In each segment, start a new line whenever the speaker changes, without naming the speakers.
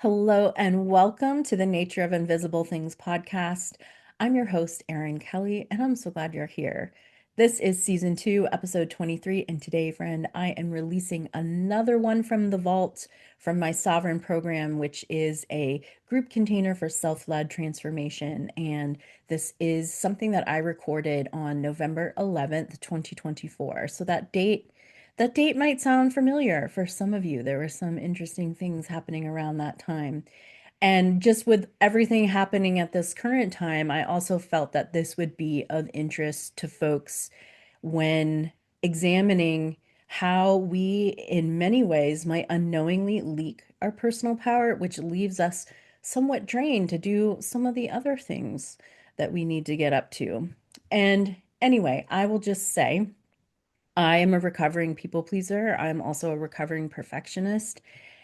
Hello and welcome to the Nature of Invisible Things podcast. I'm your host, Erin Kelly, and I'm so glad you're here. This is season 2, episode 23, and today, friend, I am releasing another one from the vault from my Sovereign program, which is a group container for self-led transformation. And this is something that I recorded on November 11th, 2024. So that date might sound familiar for some of you. There were some interesting things happening around that time. And just with everything happening at this current time, I also felt that this would be of interest to folks when examining how we, in many ways, might unknowingly leak our personal power, which leaves us somewhat drained to do some of the other things that we need to get up to. And anyway, I will just say, I am a recovering people pleaser. I'm also a recovering perfectionist.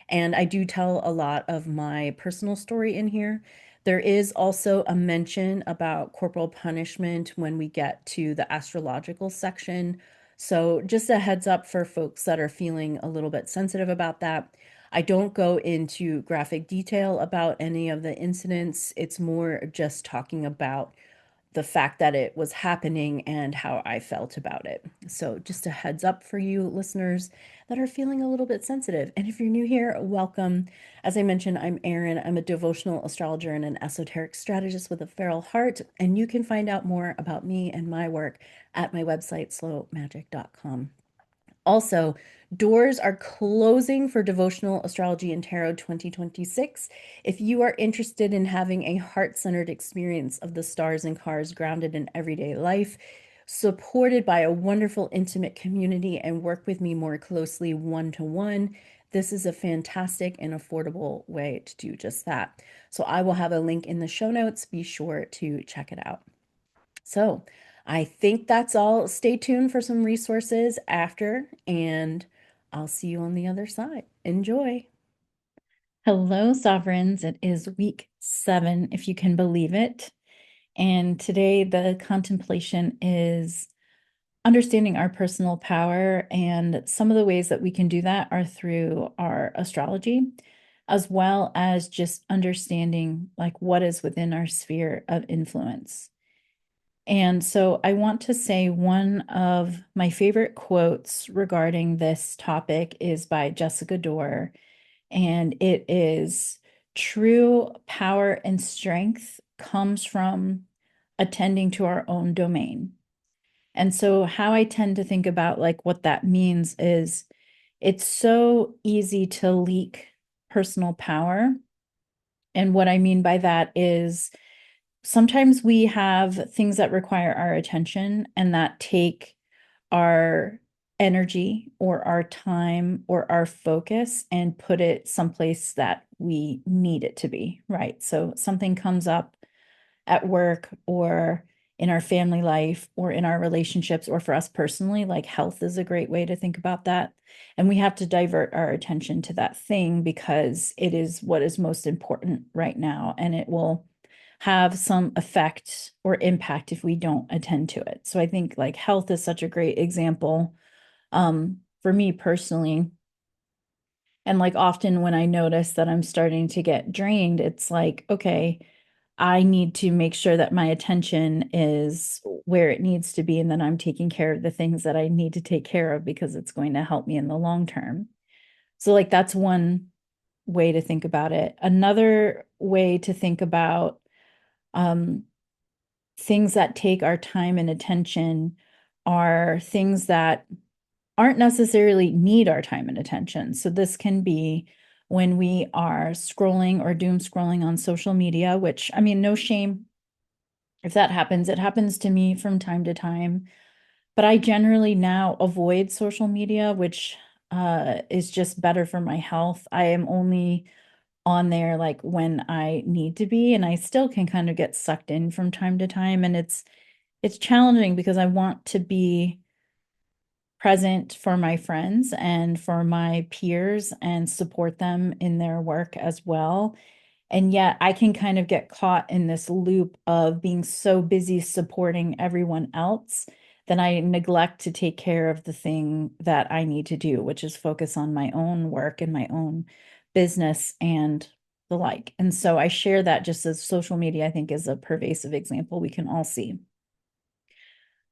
And I do tell a lot of my personal story in here. There is also a mention about corporal punishment when we get to the astrological section. So, just a heads up for folks that are feeling a little bit sensitive about that. I don't go into graphic detail about any of the incidents. It's more just talking about the fact that it was happening and how I felt about it. So, just a heads up for you listeners that are feeling a little bit sensitive. And if you're new here, welcome. As I mentioned, I'm Erin. I'm a devotional astrologer and an esoteric strategist with a feral heart. And you can find out more about me and my work at my website, slowmagic.com. Also, doors are closing for Devotional Astrology and Tarot 2026. If you are interested in having a heart-centered experience of the stars and cars grounded in everyday life, supported by a wonderful, intimate community, and work with me more closely one-to-one, this is a fantastic and affordable way to do just that. So I will have a link in the show notes. Be sure to check it out. So I think that's all. Stay tuned for some resources after, and I'll see you on the other side. Enjoy. Hello, Sovereigns. It is week 7, if you can believe it. And today the contemplation is understanding our personal power. And some of the ways that we can do that are through our astrology, as well as just understanding like what is within our sphere of influence. And so I want to say one of my favorite quotes regarding this topic is by Jessica Dore, and it is true power and strength comes from attending to our own domain. And so how I tend to think about like what that means is it's so easy to leak personal power. And what I mean by that is sometimes we have things that require our attention and that take our energy or our time or our focus and put it someplace that we need it to be, right? So something comes up at work or in our family life or in our relationships or for us personally, like health is a great way to think about that. And we have to divert our attention to that thing because it is what is most important right now. And it will have some effect or impact if we don't attend to it. So I think like health is such a great example for me personally. And like often when I notice that I'm starting to get drained, it's like, okay, I need to make sure that my attention is where it needs to be and that I'm taking care of the things that I need to take care of because it's going to help me in the long term. So, like, that's one way to think about it. Another way to think about um, things that take our time and attention are things that aren't necessarily need our time and attention. So this can be when we are scrolling or doom scrolling on social media, which I mean, no shame if that happens. It happens to me from time to time, but I generally now avoid social media, which is just better for my health. I am only on there like when I need to be, and I still can kind of get sucked in from time to time. And it's challenging because I want to be present for my friends and for my peers and support them in their work as well. And yet I can kind of get caught in this loop of being so busy supporting everyone else that I neglect to take care of the thing that I need to do, which is focus on my own work and my own business and the like. And so I share that just as social media, I think, is a pervasive example we can all see.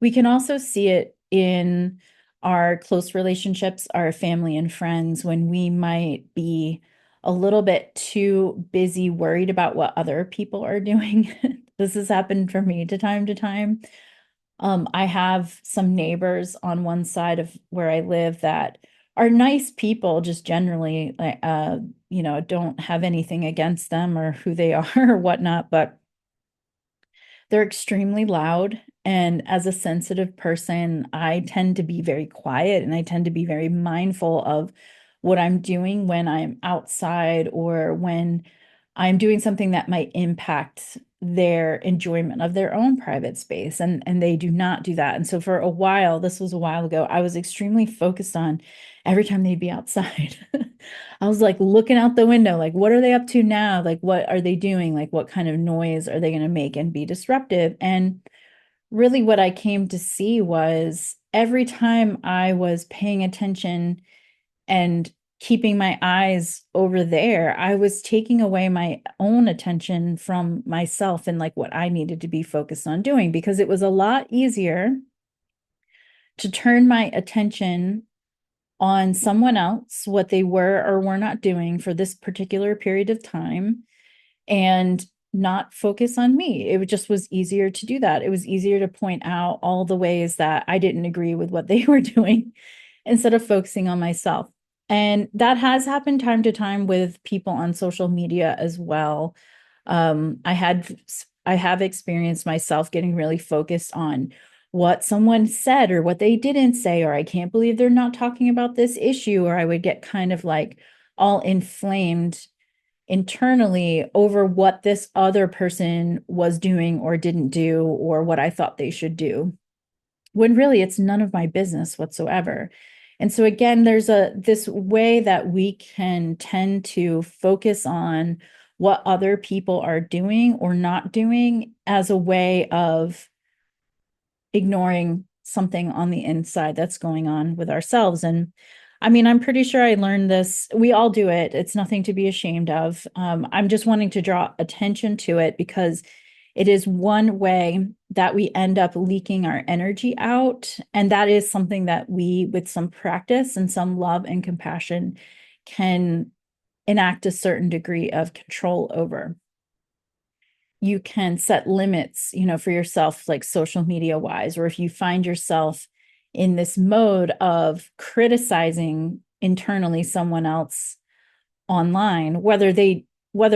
We can also see it in our close relationships, our family and friends, when we might be a little bit too busy worried about what other people are doing. This has happened for me to time. I have some neighbors on one side of where I live that are nice people, just generally, like, don't have anything against them or who they are or whatnot, but they're extremely loud. And as a sensitive person, I tend to be very quiet and I tend to be very mindful of what I'm doing when I'm outside or when I'm doing something that might impact their enjoyment of their own private space. And they do not do that. And so for a while, this was a while ago, I was extremely focused on every time they'd be outside. I was like looking out the window, like, what are they up to now? Like, what are they doing? Like, what kind of noise are they going to make and be disruptive? And really, what I came to see was every time I was paying attention and keeping my eyes over there, I was taking away my own attention from myself and like what I needed to be focused on doing, because it was a lot easier to turn my attention on someone else, what they were or were not doing for this particular period of time, and not focus on me. It just was easier to do that. It was easier to point out all the ways that I didn't agree with what they were doing instead of focusing on myself. And that has happened time to time with people on social media as well. I have experienced myself getting really focused on what someone said or what they didn't say, or I can't believe they're not talking about this issue, or I would get kind of like all inflamed internally over what this other person was doing or didn't do, or what I thought they should do, when really it's none of my business whatsoever. And so again, there's this way that we can tend to focus on what other people are doing or not doing as a way of ignoring something on the inside that's going on with ourselves. And I mean, I'm pretty sure I learned this. We all do it. It's nothing to be ashamed of. I'm just wanting to draw attention to it because it is one way that we end up leaking our energy out. And that is something that we, with some practice and some love and compassion, can enact a certain degree of control over. You can set limits, for yourself, like social media wise, or if you find yourself in this mode of criticizing internally someone else online, whether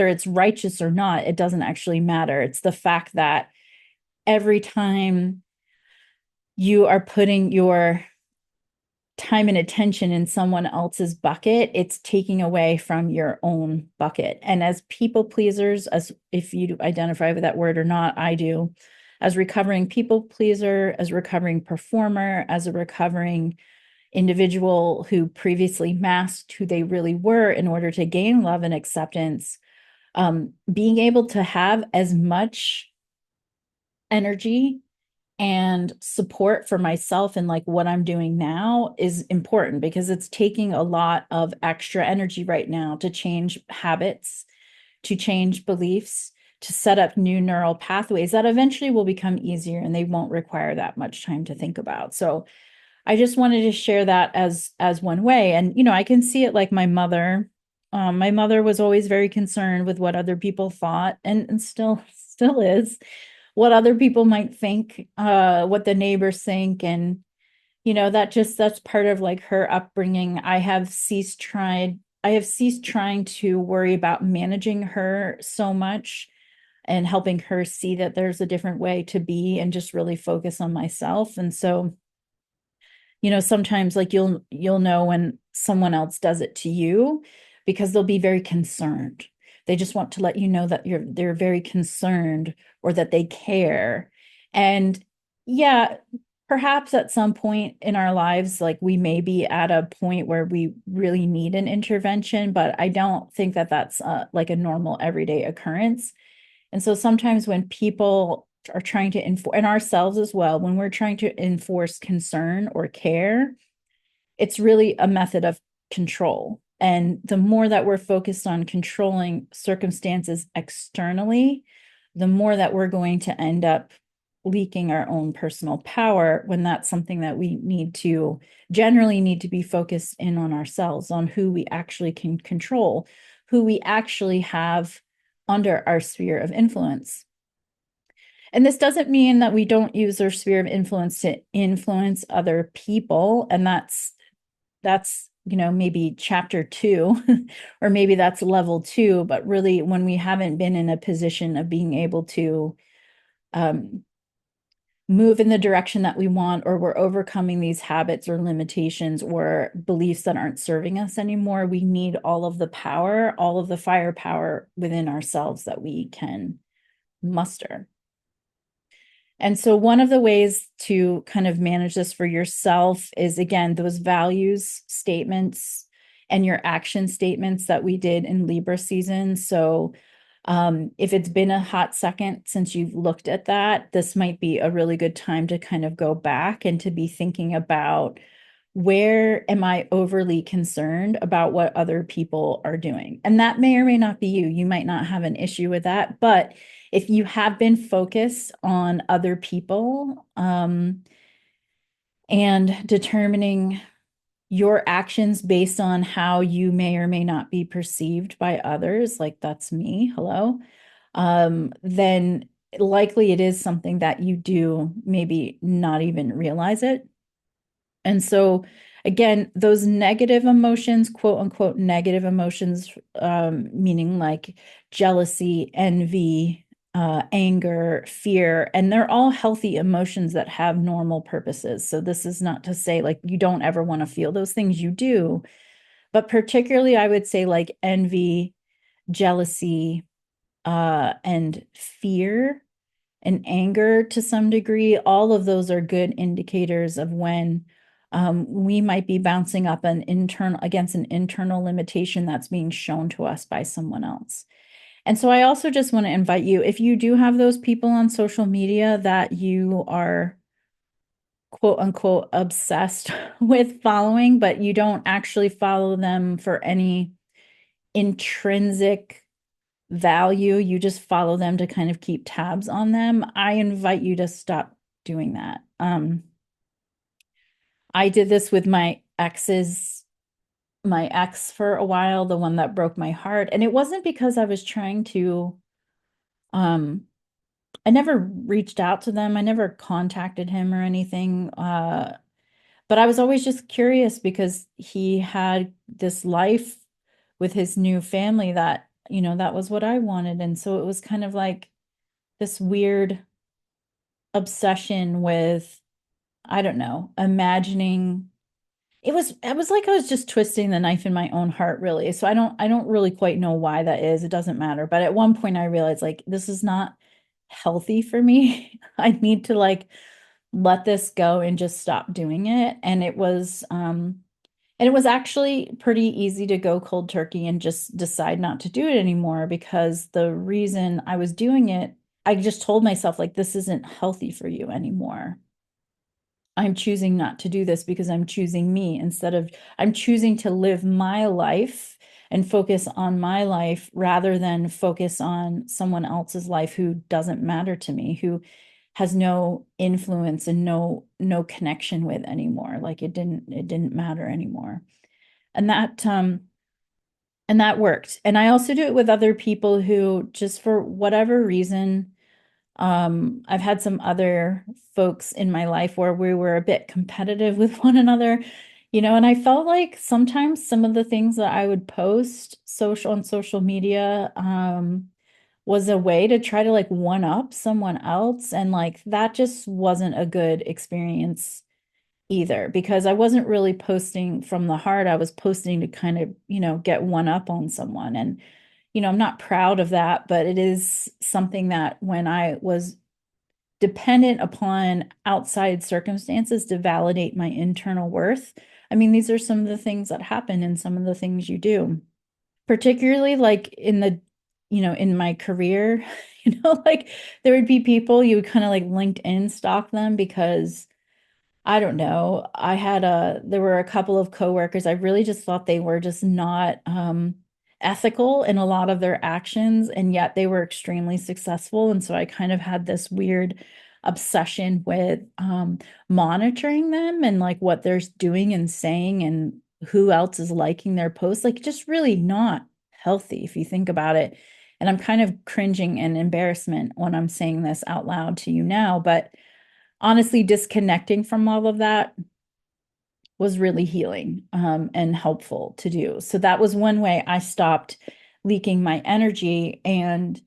it's righteous or not, it doesn't actually matter. It's the fact that every time you are putting your time and attention in someone else's bucket, it's taking away from your own bucket. And as people pleasers, as if you identify with that word or not, I do, as recovering people pleaser, as recovering performer, as a recovering individual who previously masked who they really were in order to gain love and acceptance, being able to have as much energy and support for myself and like what I'm doing now is important, because it's taking a lot of extra energy right now to change habits, to change beliefs, to set up new neural pathways that eventually will become easier and they won't require that much time to think about. So I just wanted to share that as one way. And I can see it like my mother. My mother was always very concerned with what other people thought, and still is, what other people might think, what the neighbors think. And, that's part of like her upbringing. I have ceased trying to worry about managing her so much and helping her see that there's a different way to be and just really focus on myself. And so, sometimes like you'll know when someone else does it to you, because they'll be very concerned. They just want to let you know that they're very concerned or that they care. And yeah, perhaps at some point in our lives, like we may be at a point where we really need an intervention, but I don't think that that's like a normal everyday occurrence. And so sometimes when people are trying to enforce, and ourselves as well, when we're trying to enforce concern or care, it's really a method of control. And the more that we're focused on controlling circumstances externally, the more that we're going to end up leaking our own personal power, when that's something that we generally need to be focused in on ourselves, on who we actually can control, who we actually have under our sphere of influence. And this doesn't mean that we don't use our sphere of influence to influence other people. And that's maybe chapter 2 or maybe that's level 2, but really when we haven't been in a position of being able to um, move in the direction that we want, or we're overcoming these habits or limitations or beliefs that aren't serving us anymore, we need all of the power, all of the firepower within ourselves that we can muster. And so one of the ways to kind of manage this for yourself is, again, those values statements and your action statements that we did in Libra season. So if it's been a hot second since you've looked at that, this might be a really good time to kind of go back and to be thinking about, where am I overly concerned about what other people are doing? And that may or may not be you. You might not have an issue with that, but if you have been focused on other people and determining your actions based on how you may or may not be perceived by others, like that's me, hello, then likely it is something that you do maybe not even realize it. And so, again, those negative emotions, quote unquote, negative emotions, meaning like jealousy, envy, anger, fear, and they're all healthy emotions that have normal purposes. So, this is not to say like you don't ever want to feel those things, you do. But particularly, I would say like envy, jealousy, and fear and anger to some degree, all of those are good indicators of when we might be bouncing up against an internal limitation that's being shown to us by someone else. And so I also just want to invite you, if you do have those people on social media that you are quote unquote obsessed with following, but you don't actually follow them for any intrinsic value, you just follow them to kind of keep tabs on them, I invite you to stop doing that. I did this with my ex for a while, the one that broke my heart. And it wasn't because I was trying to, I never reached out to them. I never contacted him or anything. But I was always just curious because he had this life with his new family that, that was what I wanted. And so it was kind of like this weird obsession with, I don't know, imagining it was like I was just twisting the knife in my own heart, really. So I don't really quite know why that is. It doesn't matter. But at one point I realized like this is not healthy for me. I need to like let this go and just stop doing it. And it was actually pretty easy to go cold turkey and just decide not to do it anymore, because the reason I was doing it, I just told myself like this isn't healthy for you anymore. I'm choosing not to do this because I'm choosing me, instead of I'm choosing to live my life and focus on my life rather than focus on someone else's life who doesn't matter to me, who has no influence and no connection with anymore. Like it didn't matter anymore. And that worked. And I also do it with other people who, just for whatever reason, I've had some other folks in my life where we were a bit competitive with one another, and I felt like sometimes some of the things that I would post on social media, was a way to try to like one up someone else. And like that just wasn't a good experience either, because I wasn't really posting from the heart. I was posting to kind of, get one up on someone. And I'm not proud of that, but it is something that when I was dependent upon outside circumstances to validate my internal worth, I mean, these are some of the things that happen and some of the things you do, particularly like in my career, like there would be people you would kind of like LinkedIn stalk them because I don't know. There were a couple of coworkers. I really just thought they were just not ethical in a lot of their actions, and yet they were extremely successful. And so I kind of had this weird obsession with monitoring them and like what they're doing and saying and who else is liking their posts. Like just really not healthy if you think about it. And I'm kind of cringing in embarrassment when I'm saying this out loud to you now, but honestly, disconnecting from all of that was really healing and helpful to do. So that was one way I stopped leaking my energy. And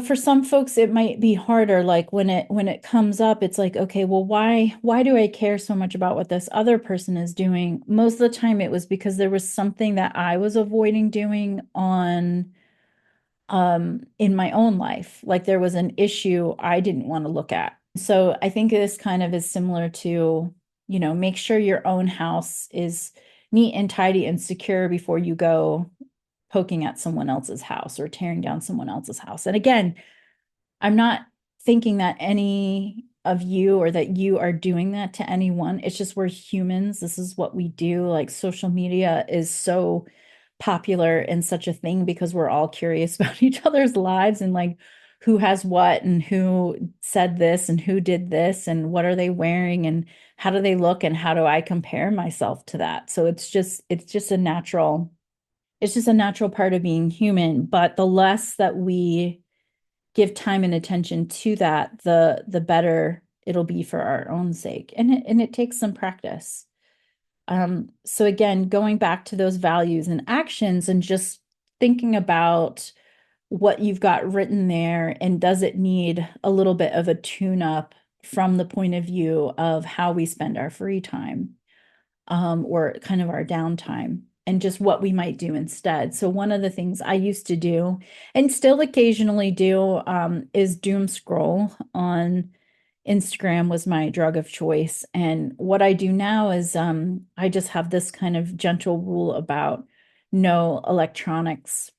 for some folks it might be harder, like when it comes up, it's like, okay, well, why do I care so much about what this other person is doing? Most of the time it was because there was something that I was avoiding doing on in my own life. Like there was an issue I didn't want to look at. So I think this kind of is similar to, make sure your own house is neat and tidy and secure before you go poking at someone else's house or tearing down someone else's house. And again, I'm not thinking that any of you or that you are doing that to anyone. It's just we're humans. This is what we do. Like social media is so popular and such a thing because we're all curious about each other's lives and like who has what and who said this and who did this and what are they wearing and how do they look and how do I compare myself to that. So it's just a natural part of being human, but the less that we give time and attention to that, the better it'll be for our own sake. And it takes some practice. So again, going back to those values and actions and just thinking about what you've got written there and does it need a little bit of a tune up from the point of view of how we spend our free time, or kind of our downtime and just what we might do instead. So one of the things I used to do and still occasionally do is doom scroll on Instagram was my drug of choice. And what I do now is I just have this kind of gentle rule about no electronics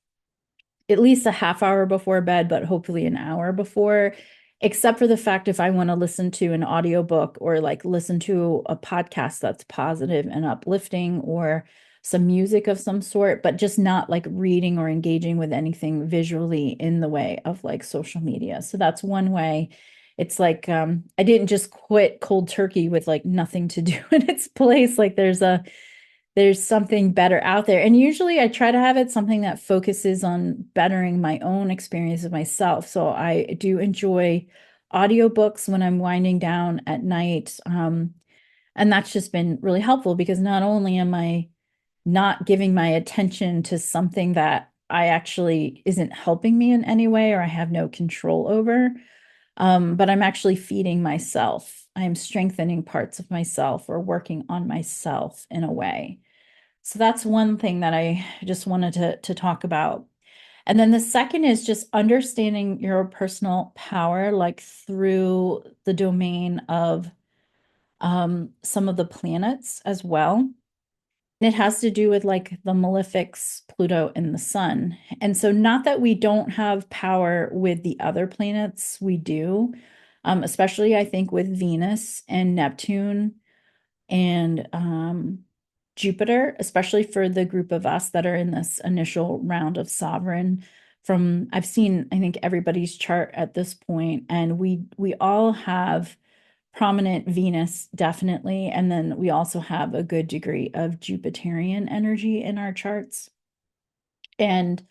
at least a half hour before bed, but hopefully an hour before, except for the fact if I want to listen to an audiobook or like listen to a podcast that's positive and uplifting or some music of some sort, but just not like reading or engaging with anything visually in the way of like social media. So that's one way. It's like I didn't just quit cold turkey with like nothing to do in its place. Like there's something better out there. And usually I try to have it something that focuses on bettering my own experience of myself. So I do enjoy audiobooks when I'm winding down at night. And that's just been really helpful because not only am I not giving my attention to something that I actually isn't helping me in any way or I have no control over, but I'm actually feeding myself. I'm strengthening parts of myself or working on myself in a way. So that's one thing that I just wanted to talk about. And then the second is just understanding your personal power, like through the domain of some of the planets as well. And it has to do with like the malefics, Pluto, and the sun. And so, not that we don't have power with the other planets, we do, especially I think with Venus and Neptune and Jupiter, especially for the group of us that are in this initial round of sovereign. From I've seen, I think everybody's chart at this point, and we all have prominent Venus, definitely, and then we also have a good degree of Jupiterian energy in our charts, and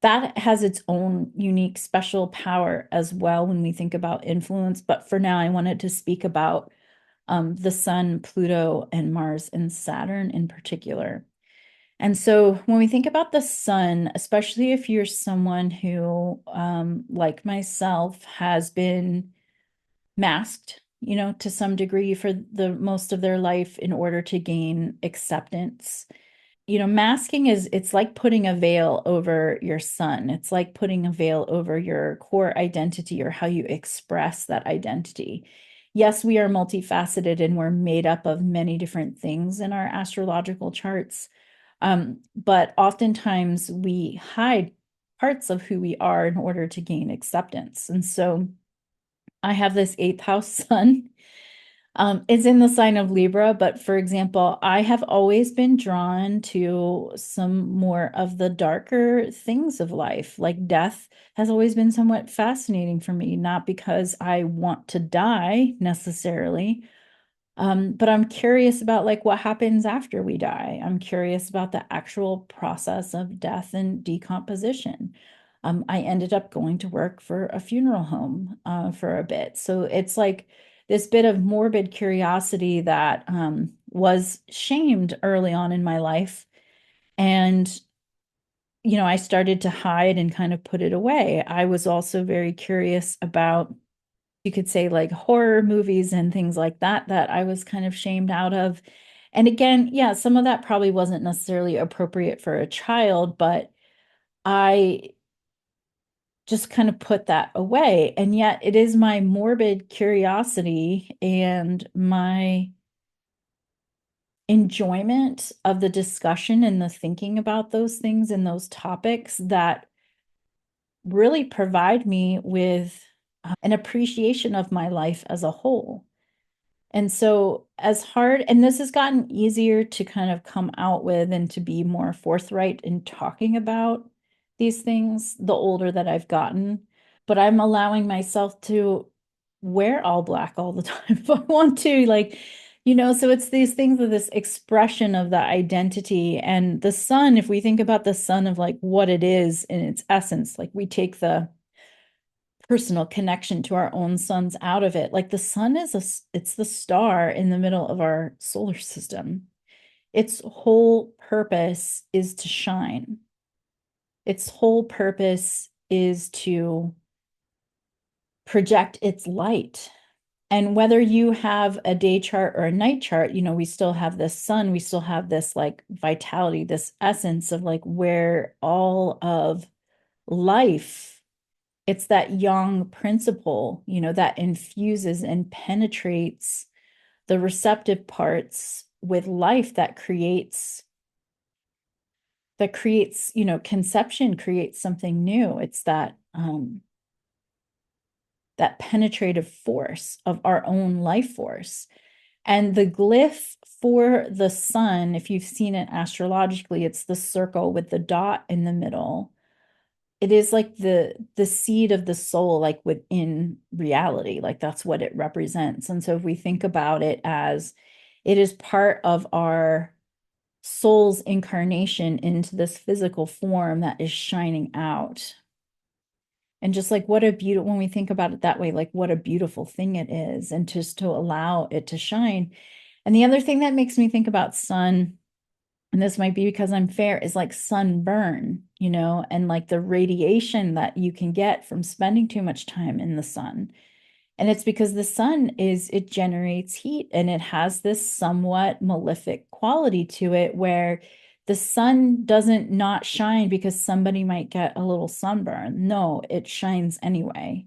that has its own unique special power as well when we think about influence. But for now, I wanted to speak about the Sun, Pluto, and Mars and Saturn in particular. And so when we think about the Sun, especially if you're someone who, like myself, has been masked, to some degree for the most of their life in order to gain acceptance. Masking it's like putting a veil over your sun. It's like putting a veil over your core identity or how you express that identity. Yes, we are multifaceted and we're made up of many different things in our astrological charts. But oftentimes we hide parts of who we are in order to gain acceptance. And so I have this eighth house sun It's in the sign of Libra, but for example, I have always been drawn to some more of the darker things of life. Like death has always been somewhat fascinating for me, not because I want to die necessarily, but I'm curious about like what happens after we die. I'm curious about the actual process of death and decomposition. I ended up going to work for a funeral home for a bit. So it's like this bit of morbid curiosity that was shamed early on in my life. And, I started to hide and kind of put it away. I was also very curious about, you could say, like horror movies and things like that, that I was kind of shamed out of. And again, yeah, some of that probably wasn't necessarily appropriate for a child, but I just kind of put that away. And yet it is my morbid curiosity and my enjoyment of the discussion and the thinking about those things and those topics that really provide me with an appreciation of my life as a whole. And so, as hard, and this has gotten easier to kind of come out with and to be more forthright in talking about these things the older that I've gotten. But I'm allowing myself to wear all black all the time if I want to. Like, so it's these things of this expression of the identity and the sun. If we think about the sun of like what it is in its essence, like we take the personal connection to our own suns out of it. Like the sun is it's the star in the middle of our solar system. Its whole purpose is to shine. Its whole purpose is to project its light. And whether you have a day chart or a night chart, we still have this sun, we still have this like vitality, this essence of like where all of life, it's that yang principle, that infuses and penetrates the receptive parts with life that creates, conception, creates something new. It's that penetrative force of our own life force. And the glyph for the sun, if you've seen it astrologically, it's the circle with the dot in the middle. It is like the seed of the soul, like within reality, like that's what it represents. And so if we think about it as it is part of our soul's incarnation into this physical form that is shining out. And just like what a beautiful, when we think about it that way, like what a beautiful thing it is, and just to allow it to shine. And the other thing that makes me think about sun, and this might be because I'm fair, is like sunburn, and like the radiation that you can get from spending too much time in the sun. And it's because the sun it generates heat and it has this somewhat malefic quality to it where the sun doesn't not shine because somebody might get a little sunburn. No, it shines anyway.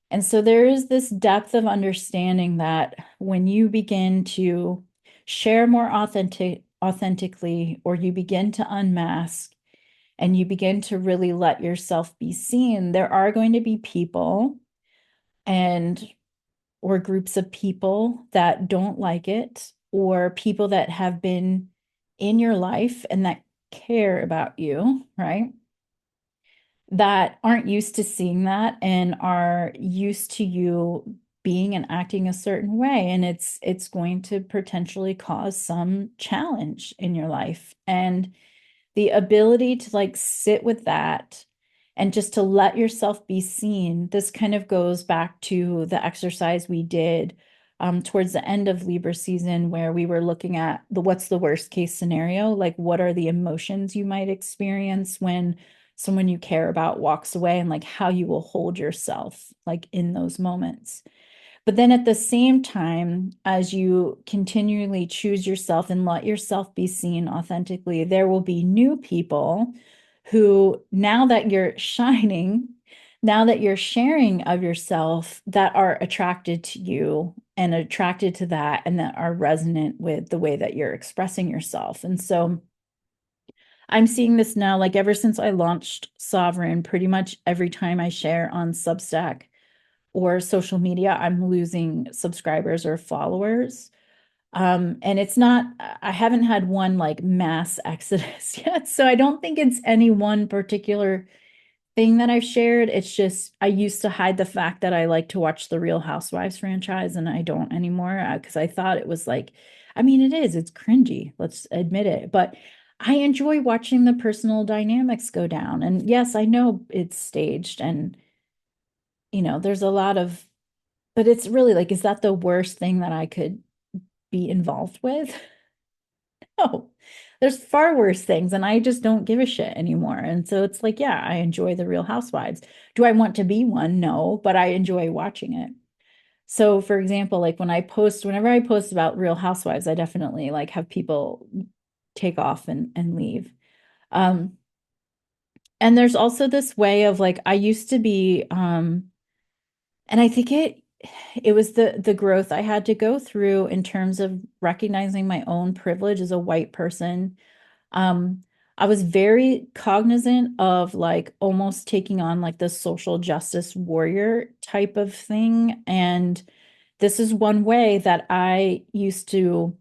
And so there is this depth of understanding that when you begin to share more authentically, or you begin to unmask and you begin to really let yourself be seen, there are going to be people and or groups of people that don't like it, or people that have been in your life and that care about you, right? That aren't used to seeing that and are used to you being and acting a certain way, and it's going to potentially cause some challenge in your life. And the ability to like sit with that and just to let yourself be seen. This kind of goes back to the exercise we did towards the end of Libra season, where we were looking at what's the worst case scenario, like what are the emotions you might experience when someone you care about walks away, and like how you will hold yourself like in those moments. But then at the same time, as you continually choose yourself and let yourself be seen authentically, there will be new people who, now that you're shining, now that you're sharing of yourself, that are attracted to you and attracted to that, and that are resonant with the way that you're expressing yourself. And so I'm seeing this now, like ever since I launched Sovereign, pretty much every time I share on Substack
or social media, I'm losing subscribers or followers. And it's not, I haven't had one like mass exodus yet. So I don't think it's any one particular thing that I've shared. It's just I used to hide the fact that I like to watch the Real Housewives franchise and I don't anymore because I thought it was like, I mean, it is, it's cringy, let's admit it. But I enjoy watching the personal dynamics go down. And yes, I know it's staged and, there's a lot of, but it's really like, is that the worst thing that I could be involved with? No, there's far worse things, and I just don't give a shit anymore. And so it's like, yeah, I enjoy the Real Housewives. Do I want to be one? No, but I enjoy watching it. So, for example, like whenever I post about Real Housewives, I definitely like have people take off and leave. Um, and there's also this way of like I used to be, and I think it was the growth I had to go through in terms of recognizing my own privilege as a white person. um, I was very cognizant of like almost taking on like the social justice warrior type of thing. And this is one way that I used to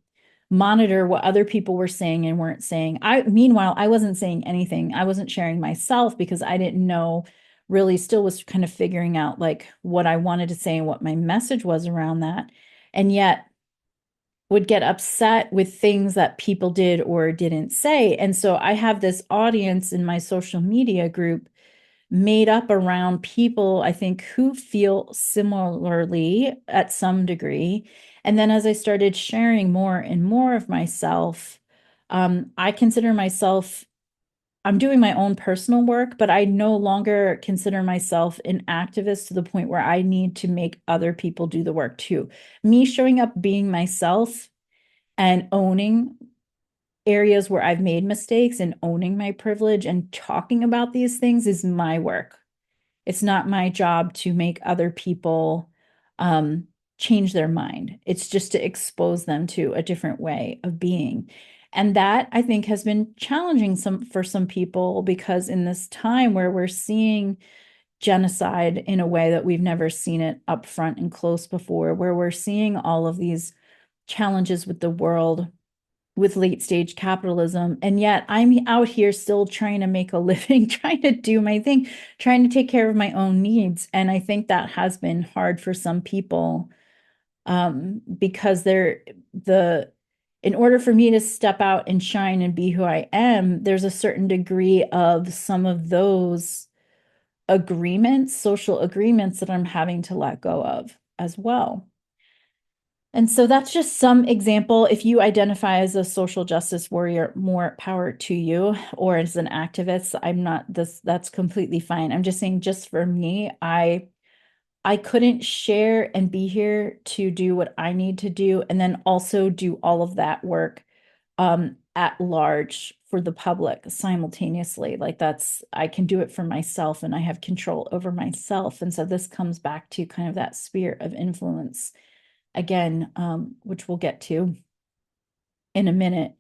monitor what other people were saying and weren't saying. Meanwhile, I wasn't saying anything. I wasn't sharing myself because I didn't know, really still was kind of figuring out like what I wanted to say and what my message was around that. And yet would get upset with things that people did or didn't say. And so I have this audience in my social media group made up around people, I think, who feel similarly at some degree. And then as I started sharing more and more of myself, I consider myself, I'm doing my own personal work, but I no longer consider myself an activist to the point where I need to make other people do the work too. Me showing up being myself and owning areas where I've made mistakes and owning my privilege and talking about these things is my work. It's not my job to make other people um, change their mind. It's just to expose them to a different way of being. And that I think has been challenging for some people because in this time where we're seeing genocide in a way that we've never seen it up front and close before, where we're seeing all of these challenges with the world with late stage capitalism. And yet I'm out here still trying to make a living, trying to do my thing, trying to take care of my own needs. And I think that has been hard for some people because in order for me to step out and shine and be who I am, there's a certain degree of some of those agreements, social agreements that I'm having to let go of as well. And so that's just some example. If you identify as a social justice warrior, more power to you, or as an activist, I'm not this, that's completely fine. I'm just saying, just for me, I couldn't share and be here to do what I need to do, and then also do all of that work at large for the public simultaneously. Like I can do it for myself and I have control over myself. And so this comes back to kind of that sphere of influence again, which we'll get to in a minute.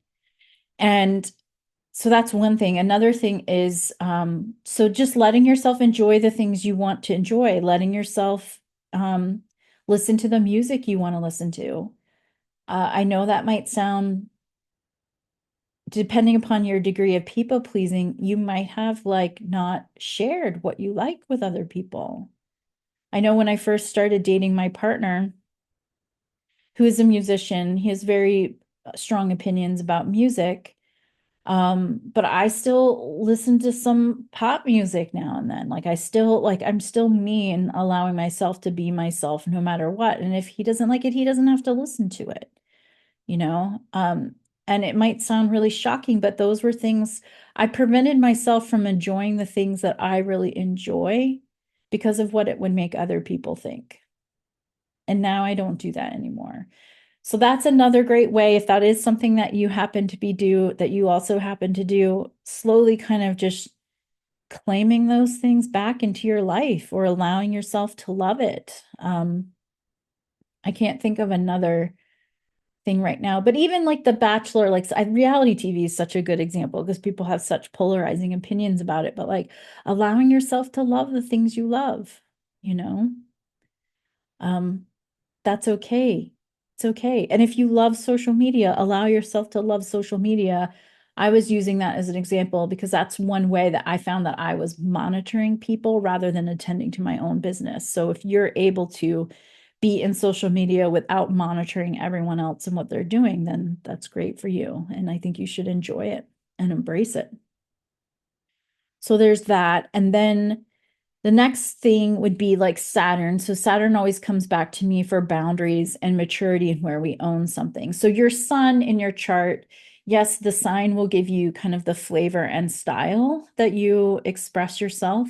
And so that's one thing. Another thing is, so just letting yourself enjoy the things you want to enjoy, letting yourself um, listen to the music you want to listen to. I know that might sound, depending upon your degree of people pleasing, you might have like not shared what you like with other people. I know when I first started dating my partner, who is a musician, he has very strong opinions about music. But I still listen to some pop music now and then. Like I'm still me and allowing myself to be myself no matter what. And if he doesn't like it, he doesn't have to listen to it, you know? And it might sound really shocking, but those were things I prevented myself from enjoying the things that I really enjoy because of what it would make other people think. And now I don't do that anymore. So that's another great way, if that is something that you happen to that you also happen to do, slowly kind of just claiming those things back into your life or allowing yourself to love it. I can't think of another thing right now, but even like The Bachelor, like reality TV is such a good example because people have such polarizing opinions about it, but like allowing yourself to love the things you love, you know? Um, that's okay. It's okay. And if you love social media, allow yourself to love social media. I was using that as an example because that's one way that I found that I was monitoring people rather than attending to my own business. So if you're able to be in social media without monitoring everyone else and what they're doing, then that's great for you. And I think you should enjoy it and embrace it. So there's that. And then the next thing would be like Saturn. So Saturn always comes back to me for boundaries and maturity and where we own something. So your sun in your chart, yes, the sign will give you kind of the flavor and style that you express yourself.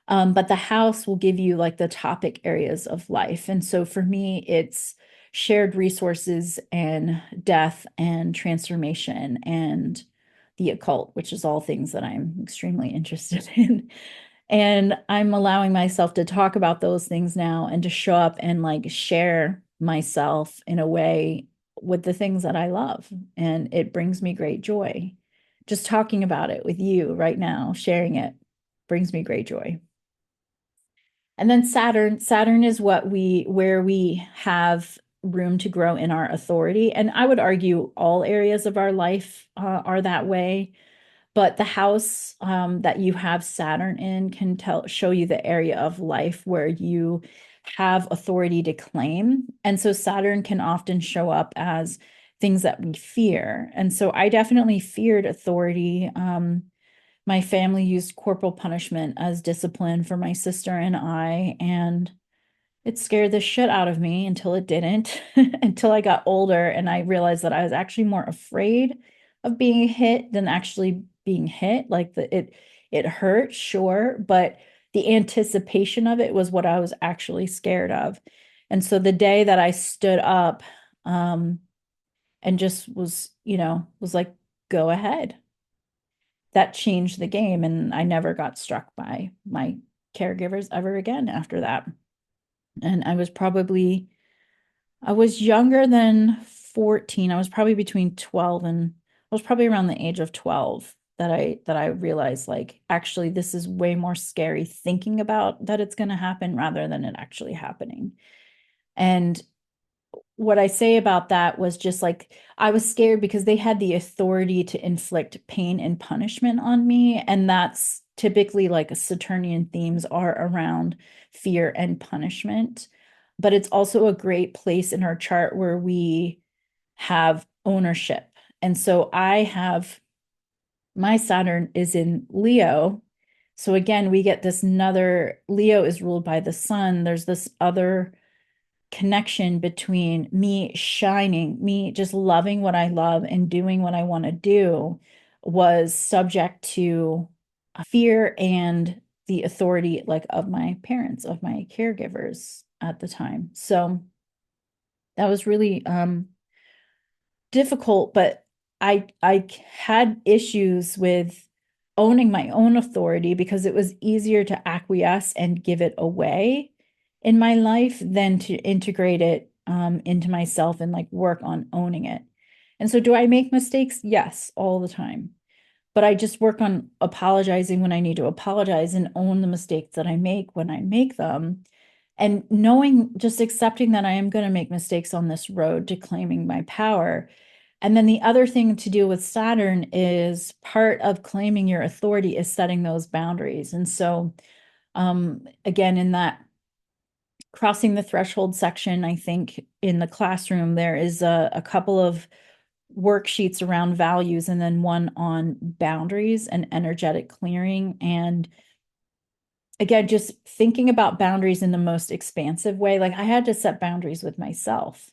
But the house will give you like the topic areas of life. And so for me, it's shared resources and death and transformation and the occult, which is all things that I'm extremely interested in. And I'm allowing myself to talk about those things now and to show up and like share myself in a way with the things that I love. And it brings me great joy. Just talking about it with you right now, sharing it brings me great joy. And then Saturn is where we have room to grow in our authority. And I would argue all areas of our life are that way. But the house that you have Saturn in can show you the area of life where you have authority to claim. And so Saturn can often show up as things that we fear. And so I definitely feared authority. My family used corporal punishment as discipline for my sister and I, and it scared the shit out of me until it didn't, until I got older and I realized that I was actually more afraid of being hit than actually being hit. Like it hurt, sure, but the anticipation of it was what I was actually scared of. And so the day that I stood up, um, and just was, was like, go ahead. That changed the game, and I never got struck by my caregivers ever again after that. And I was younger than 14. I was probably between 12 and I was probably around the age of 12 that I realized like actually this is way more scary thinking about that it's going to happen rather than it actually happening. And what I say about that was just like I was scared because they had the authority to inflict pain and punishment on me. And that's typically like Saturnian themes are around fear and punishment. But it's also a great place in our chart where we have ownership. And so I have my Saturn is in Leo. So again, we get this another Leo is ruled by the sun. There's this other connection between me shining, me just loving what I love and doing what I want to do was subject to fear and the authority like of my parents, of my caregivers at the time. So that was really difficult, but I had issues with owning my own authority because it was easier to acquiesce and give it away in my life than to integrate it into myself and like work on owning it. And so do I make mistakes? Yes, all the time. But I just work on apologizing when I need to apologize and own the mistakes that I make when I make them. And knowing, just accepting that I am going to make mistakes on this road to claiming my power. And then the other thing to do with Saturn is part of claiming your authority is setting those boundaries. And so, again, in that crossing the threshold section, I think in the classroom, there is a couple of worksheets around values and then one on boundaries and energetic clearing. And again, just thinking about boundaries in the most expansive way. Like I had to set boundaries with myself.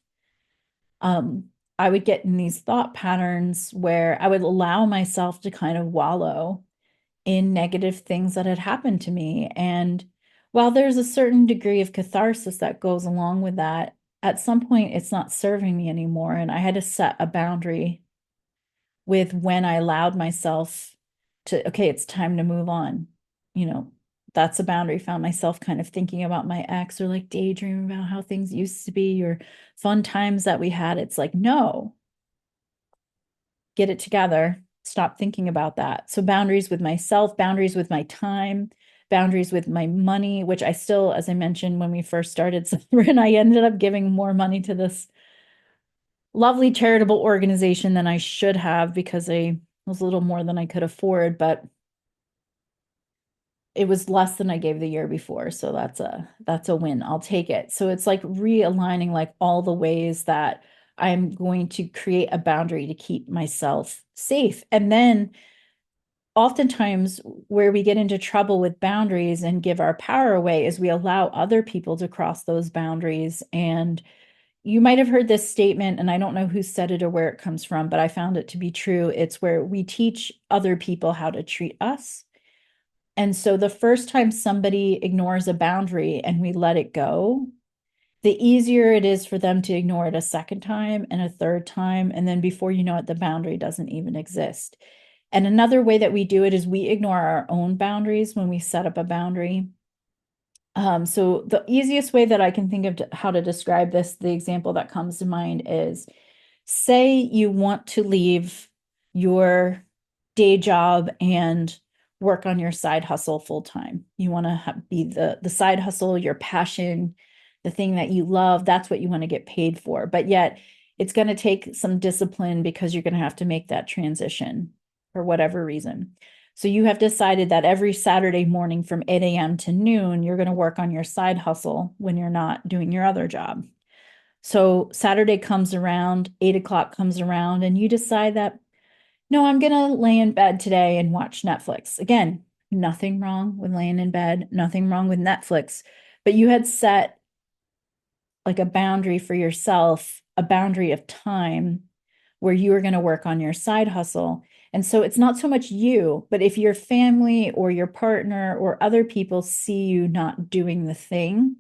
Um, I would get in these thought patterns where I would allow myself to kind of wallow in negative things that had happened to me. And while there's a certain degree of catharsis that goes along with that, at some point it's not serving me anymore. And I had to set a boundary with when I allowed myself to, okay, it's time to move on. You know, that's a boundary. Found myself kind of thinking about my ex or like daydreaming about how things used to be or fun times that we had. It's like, no, get it together. Stop thinking about that. So boundaries with myself, boundaries with my time, boundaries with my money, which I still, as I mentioned when we first started, and I ended up giving more money to this lovely charitable organization than I should have because I was a little more than I could afford, but it was less than I gave the year before. So that's a win. I'll take it. So it's like realigning like all the ways that I'm going to create a boundary to keep myself safe. And then oftentimes where we get into trouble with boundaries and give our power away is we allow other people to cross those boundaries. And you might have heard this statement, and I don't know who said it or where it comes from, but I found it to be true. It's where we teach other people how to treat us. And so the first time somebody ignores a boundary and we let it go, the easier it is for them to ignore it a second time and a third time. And then before you know it, the boundary doesn't even exist. And another way that we do it is we ignore our own boundaries when we set up a boundary. So the easiest way that I can think of how to describe this, the example that comes to mind is, say you want to leave your day job and work on your side hustle full time. You want to be the side hustle, your passion, the thing that you love. That's what you want to get paid for. But yet it's going to take some discipline because you're going to have to make that transition for whatever reason. So you have decided that every Saturday morning from 8 a.m. to noon, you're going to work on your side hustle when you're not doing your other job. So Saturday comes around, 8 o'clock comes around, and you decide that, no, I'm going to lay in bed today and watch Netflix. Again, nothing wrong with laying in bed, nothing wrong with Netflix, but you had set like a boundary for yourself, a boundary of time where you are going to work on your side hustle. And so it's not so much you, but if your family or your partner or other people see you not doing the thing,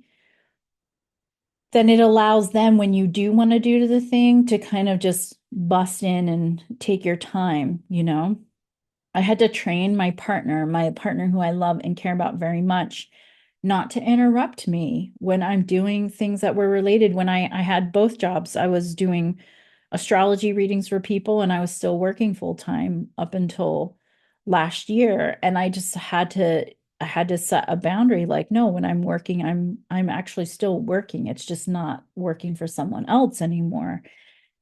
then it allows them, when you do want to do the thing, to kind of just bust in and take your time, you know? I had to train my partner who I love and care about very much, not to interrupt me when I'm doing things that were related. When I had both jobs, I was doing astrology readings for people and I was still working full time up until last year. And I had to set a boundary like, no, when I'm working, I'm actually still working. It's just not working for someone else anymore.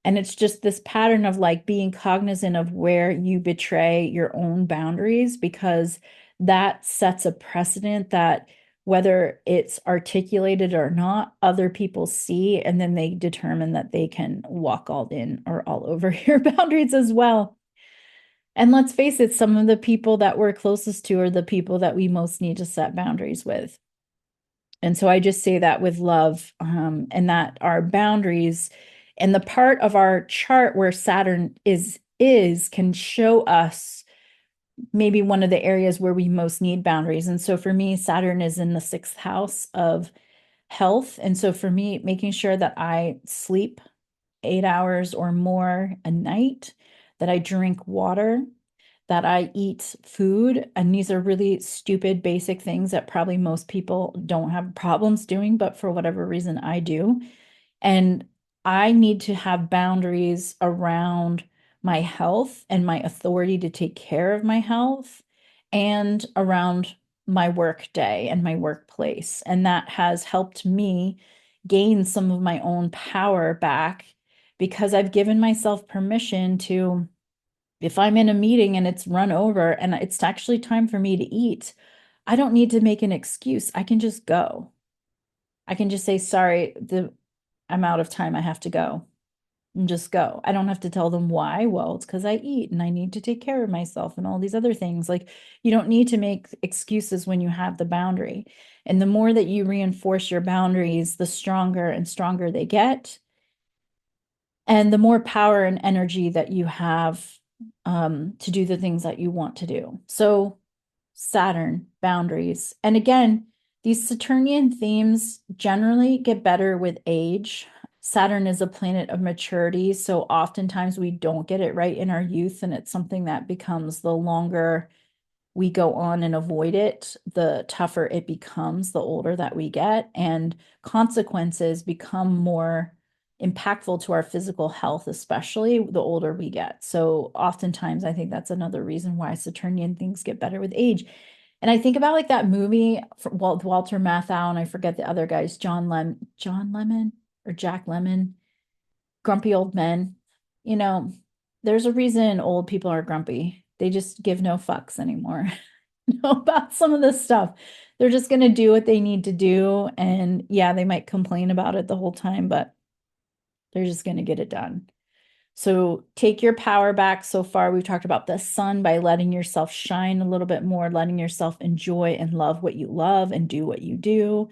And it's just this pattern of like being cognizant of where you betray your own boundaries, because that sets a precedent that whether it's articulated or not, other people see, and then they determine that they can walk all in or all over your boundaries as well. And let's face it, some of the people that we're closest to are the people that we most need to set boundaries with. And so I just say that with love, and that our boundaries and the part of our chart where Saturn is can show us maybe one of the areas where we most need boundaries. And so for me, Saturn is in the sixth house of health. And so for me, making sure that I sleep 8 hours or more a night, that I drink water, that I eat food. And these are really stupid, basic things that probably most people don't have problems doing, but for whatever reason, I do. And I need to have boundaries around my health and my authority to take care of my health and around my work day and my workplace. And that has helped me gain some of my own power back because I've given myself permission to, if I'm in a meeting and it's run over and it's actually time for me to eat, I don't need to make an excuse. I can just go. I can just say, sorry, I'm out of time. I have to go, and just go. I don't have to tell them why. Well, it's because I eat and I need to take care of myself and all these other things. Like, you don't need to make excuses when you have the boundary. And the more that you reinforce your boundaries, the stronger and stronger they get. And the more power and energy that you have to do the things that you want to do. So, Saturn, boundaries. And again, these Saturnian themes generally get better with age. Saturn is a planet of maturity. So oftentimes we don't get it right in our youth. And it's something that becomes, the longer we go on and avoid it, the tougher it becomes the older that we get. And consequences become more impactful to our physical health, especially the older we get. So oftentimes I think that's another reason why Saturnian things get better with age. And I think about like that movie for Walter Matthau, and I forget the other guys, John Lemon or Jack Lemon, Grumpy Old Men. You know, there's a reason old people are grumpy. They just give no fucks anymore. Know about some of this stuff. They're just going to do what they need to do. And yeah, they might complain about it the whole time, but they're just going to get it done. So take your power back. So far, we've talked about the sun by letting yourself shine a little bit more, letting yourself enjoy and love what you love and do what you do.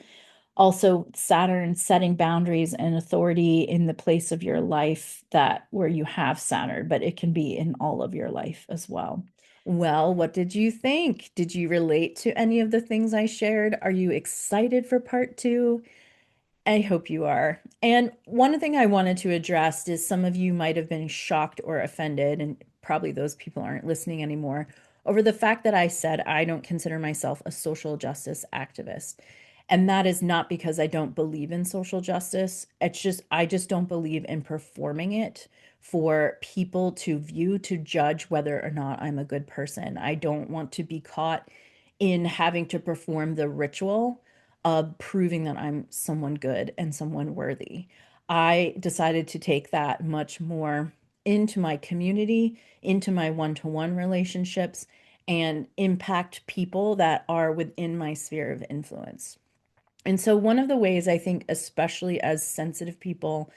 Also, Saturn setting boundaries and authority in the place of your life that where you have Saturn, but it can be in all of your life as well.
Well, what did you think? Did you relate to any of the things I shared? Are you excited for part two? I hope you are. And one thing I wanted to address is some of you might have been shocked or offended, and probably those people aren't listening anymore, over the fact that I said I don't consider myself a social justice activist. And that is not because I don't believe in social justice. It's just, I just don't believe in performing it for people to view, to judge whether or not I'm a good person. I don't want to be caught in having to perform the ritual of proving that I'm someone good and someone worthy. I decided to take that much more into my community, into my one-to-one relationships, and impact people that are within my sphere of influence. And so, one of the ways I think, especially as sensitive people,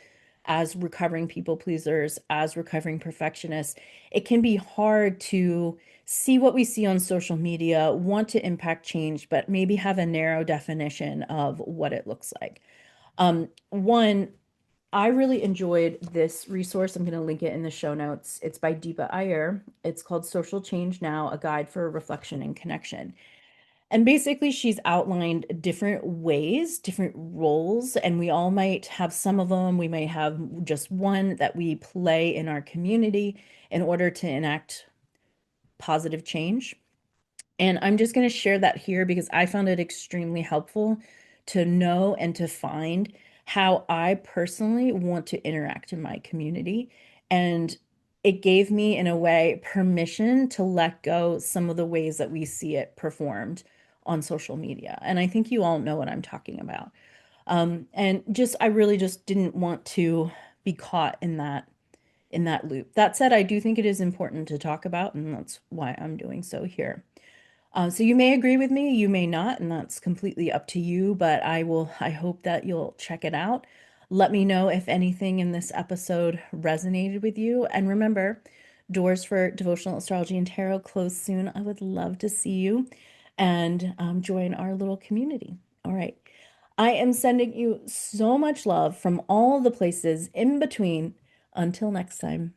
as recovering people pleasers, as recovering perfectionists, it can be hard to see what we see on social media, want to impact change, but maybe have a narrow definition of what it looks like. One, I really enjoyed this resource. I'm going to link it in the show notes. It's by Deepa Iyer. It's called Social Change Now, A Guide for Reflection and Connection. And basically, she's outlined different ways, different roles, and we all might have some of them. We may have just one that we play in our community in order to enact positive change. And I'm just going to share that here because I found it extremely helpful to know and to find how I personally want to interact in my community. And it gave me, in a way, permission to let go some of the ways that we see it performed on social media. And I think you all know what I'm talking about. And just, I really just didn't want to be caught in that loop. That said, I do think it is important to talk about, and that's why I'm doing so here. So you may agree with me, you may not, and that's completely up to you, but I hope that you'll check it out. Let me know if anything in this episode resonated with you. And remember, doors for devotional astrology and tarot close soon. I would love to see you and join our little community. All right. I am sending you so much love from all the places in between. Until next time.